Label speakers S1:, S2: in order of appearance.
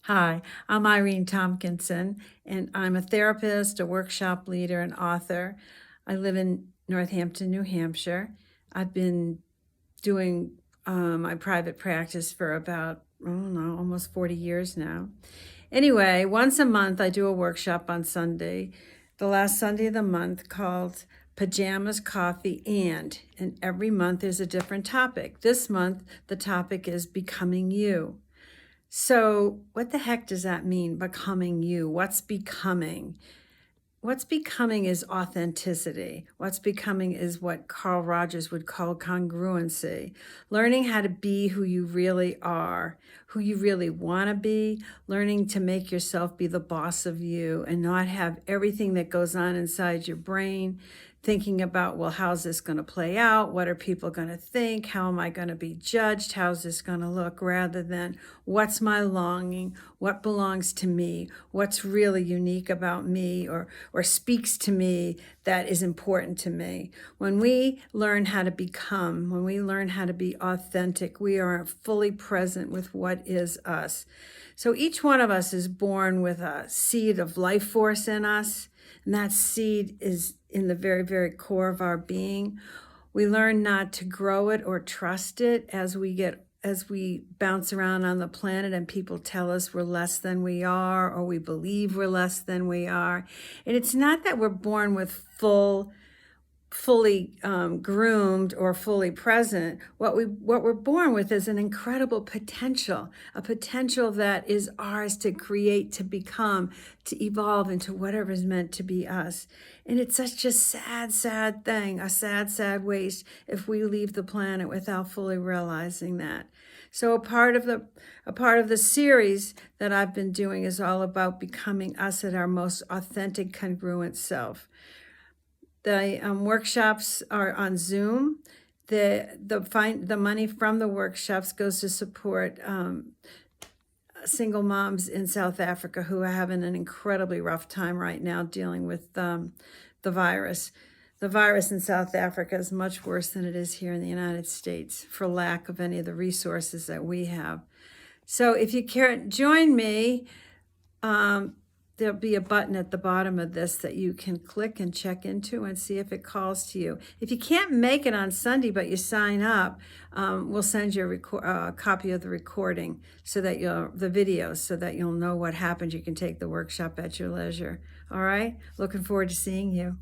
S1: Hi, I'm Irene Tompkinson, and I'm a therapist, a workshop leader, and author. I live in Northampton, New Hampshire. I've been doing my private practice for about, I don't know, almost 40 years now. Anyway, once a month, I do a workshop on Sunday, the last Sunday of the month, called Pajamas, Coffee, and every month there's a different topic. This month, the topic is becoming you. So, what the heck does that mean, becoming you? What's becoming? What's becoming is authenticity. What's becoming is what Carl Rogers would call congruency. Learning how to be who you really are, who you really want to be, learning to make yourself be the boss of you and not have everything that goes on inside your brain thinking about, well, how's this going to play out? What are people going to think? How am I going to be judged? How's this going to look? Rather than what's my longing? What belongs to me? What's really unique about me or speaks to me that is important to me? When we learn how to become, when we learn how to be authentic, we are fully present with what is us. So each one of us is born with a seed of life force in us, and that seed is in the very, very core of our being. We learn not to grow it or trust it as we bounce around on the planet and people tell us we're less than we are, or we believe we're less than we are. And it's not that we're born with fully groomed or fully present. What we're born with is an incredible potential, a potential that is ours to create, to become, to evolve into whatever is meant to be us. And it's such a sad, sad thing, a sad, sad waste if we leave the planet without fully realizing that. So a part of the series that I've been doing is all about becoming us at our most authentic, congruent self. The workshops are on Zoom. The money from the workshops goes to support single moms in South Africa who are having an incredibly rough time right now dealing with the virus. The virus in South Africa is much worse than it is here in the United States for lack of any of the resources that we have. So if you care, join me. There'll be a button at the bottom of this that you can click and check into and see if it calls to you. If you can't make it on Sunday, but you sign up, we'll send you a copy of the recording so that the videos, so that you'll know what happened. You can take the workshop at your leisure. All right? Looking forward to seeing you.